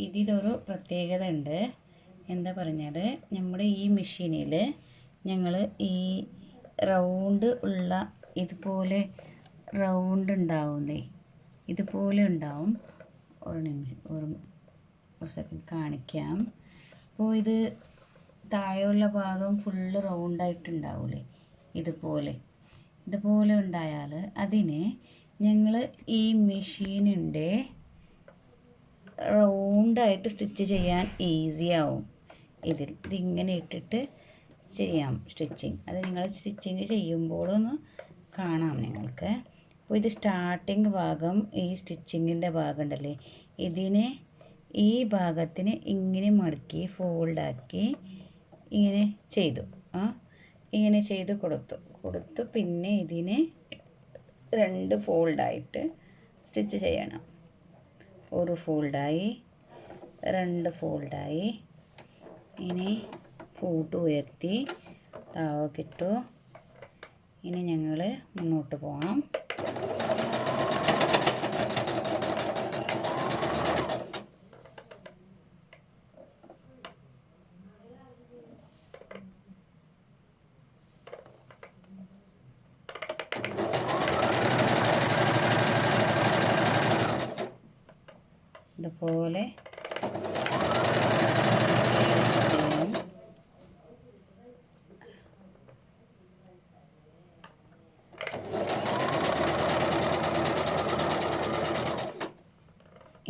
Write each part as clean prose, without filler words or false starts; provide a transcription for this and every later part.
ഇതിലൊരു പ്രത്യേകത ഉണ്ട്. എന്താ പറഞ്ഞാൽ നമ്മുടെ ഈ മെഷീനിൽ ഞങ്ങൾ ഈ റൗണ്ട് ഉള്ള ഇതുപോലെ റൗണ്ട് ഉണ്ടാവുന്നേ, ഇതുപോലെ ഉണ്ടാവും. ഒരു നിമിഷം, ഒരു സെക്കൻഡ് കാണിക്കാം. അപ്പോൾ ഇത് താഴെയുള്ള ഭാഗം ഫുള്ള് റൗണ്ടായിട്ടുണ്ടാവില്ലേ, ഇതുപോലെ ഉണ്ടായാൽ അതിനെ ഞങ്ങൾ ഈ മെഷീനിൻ്റെ റൗണ്ടായിട്ട് സ്റ്റിച്ച് ചെയ്യാൻ ഈസിയാവും. ഇതിങ്ങനെ ഇട്ടിട്ട് ചെയ്യാം സ്റ്റിച്ചിങ്. അത് നിങ്ങൾ സ്റ്റിച്ചിങ് ചെയ്യുമ്പോഴൊന്ന് കാണാം നിങ്ങൾക്ക്. അപ്പോൾ ഇത് സ്റ്റാർട്ടിങ് ഭാഗം, ഈ സ്റ്റിച്ചിങ്ങിൻ്റെ ഭാഗം ഉണ്ടല്ലേ, ഇതിനെ ഈ ഭാഗത്തിന് ഇങ്ങനെ മടക്കി ഫോൾഡാക്കി ഇങ്ങനെ ചെയ്തു ഇങ്ങനെ ചെയ്ത് കൊടുത്തു പിന്നെ ഇതിനെ 2 ഫോൾഡായിട്ട് സ്റ്റിച്ച് ചെയ്യണം. ഒരു ഫോൾഡായി, 2 ഫോൾഡായി, ഇനി ഫൂട്ട് ഉയർത്തി താഴോക്കിട്ടു. ഇനി ഞങ്ങൾ മുന്നോട്ട് പോകാം. ഇതുപോലെ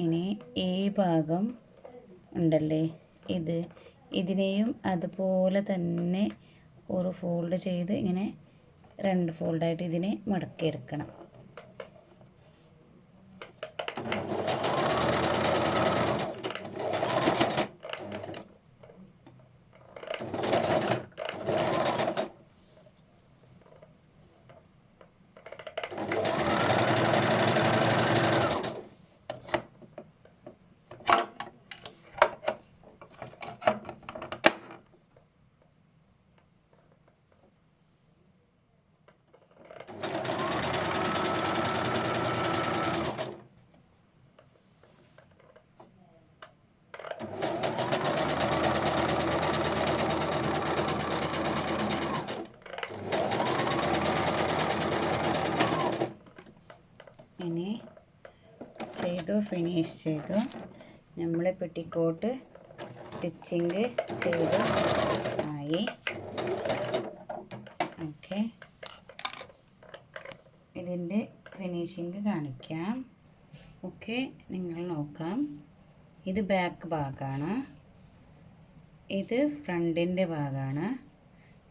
ഇനി ഈ ഭാഗം ഉണ്ടല്ലേ, ഇതിനെയും അതുപോലെ തന്നെ ഒരു ഫോൾഡ് ചെയ്ത് ഇങ്ങനെ 2 ഫോൾഡായിട്ട് ഇതിനെ മടക്കിയെടുക്കണം. ഇനി ഫിനിഷ് ചെയ്തു. നമ്മൾ പെറ്റിക്കോട്ട് സ്റ്റിച്ചിങ് ചെയ്ത് ആയി. ഓക്കെ, ഇതിൻ്റെ ഫിനിഷിങ് കാണിക്കാം. ഓക്കെ, നിങ്ങൾ നോക്കാം. ഇത് ബാക്ക് ഭാഗമാണ്, ഇത് ഫ്രണ്ടിൻ്റെ ഭാഗമാണ്,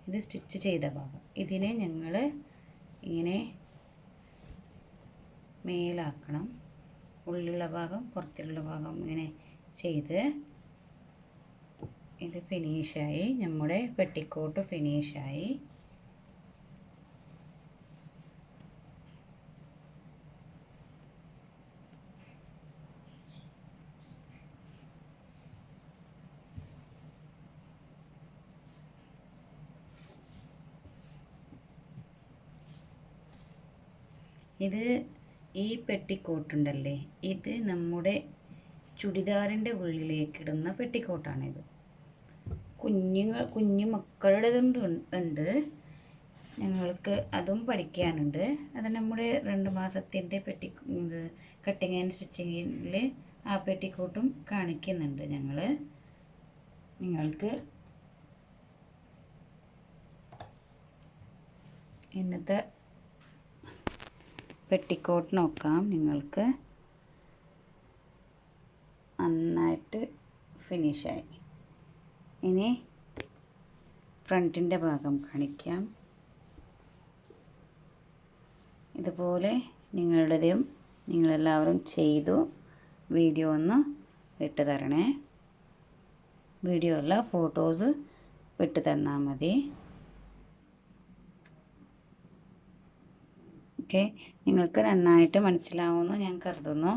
ഇത് സ്റ്റിച്ച് ചെയ്ത ഭാഗം. ഇതിനെ ഞങ്ങൾ ഇങ്ങനെ മേലാക്കണം. ഉള്ളിലുള്ള ഭാഗം പുറത്തുള്ള ഭാഗം ഇങ്ങനെ ചെയ്ത് ഇത് ഫിനിഷായി. നമ്മുടെ പെറ്റിക്കോട്ട് ഫിനിഷായി. ഈ പെറ്റിക്കോട്ടുണ്ടല്ലേ, ഇത് നമ്മുടെ ചുരിദാറിൻ്റെ ഉള്ളിലേക്കിടുന്ന പെറ്റിക്കോട്ടാണിത്. കുഞ്ഞു മക്കളുടേതുണ്ട് ഉണ്ട്, ഞങ്ങൾക്ക് അതും പഠിക്കാനുണ്ട്. അത് നമ്മുടെ 2 മാസത്തിൻ്റെ കട്ടിങ് ആൻഡ് സ്റ്റിച്ചിങ്ങിൽ ആ പെറ്റിക്കോട്ടും കാണിക്കുന്നുണ്ട് ഞങ്ങൾ. നിങ്ങൾക്ക് ഇന്നത്തെ പെറ്റിക്കോട്ട് നോക്കാം. നിങ്ങൾക്ക് നന്നായിട്ട് ഫിനിഷായി. ഇനി ഫ്രണ്ടിൻ്റെ ഭാഗം കാണിക്കാം. ഇതുപോലെ നിങ്ങളെല്ലാവരും ചെയ്തു വീഡിയോ ഒന്ന് ഇട്ട് തരണേ. വീഡിയോ അല്ല, ഫോട്ടോസ് ഇട്ട് തന്നാൽ മതി. ഓക്കെ, നിങ്ങൾക്ക് നന്നായിട്ട് മനസ്സിലാവുമെന്ന് ഞാൻ കരുതുന്നു.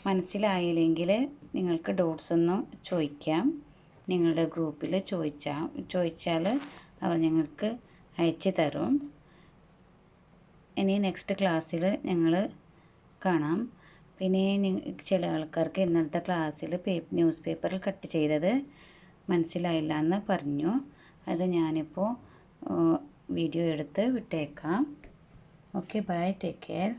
മനസ്സിലായില്ലെങ്കിൽ നിങ്ങൾക്ക് ഡൗട്ട്സ് ഒന്ന് ചോദിക്കാം. നിങ്ങളുടെ ഗ്രൂപ്പിൽ ചോദിച്ചാൽ അവർ ഞങ്ങൾക്ക് അയച്ചു തരും. ഇനി നെക്സ്റ്റ് ക്ലാസ്സിൽ ഞങ്ങൾ കാണാം. പിന്നെ ചില ആൾക്കാർക്ക് ഇന്നലത്തെ ക്ലാസ്സിൽ ന്യൂസ് പേപ്പറിൽ കട്ട് ചെയ്തത് മനസ്സിലായില്ല എന്ന് പറഞ്ഞു. അത് ഞാനിപ്പോൾ വീഡിയോ എടുത്ത് വിട്ടേക്കാം. Okay, bye, take care.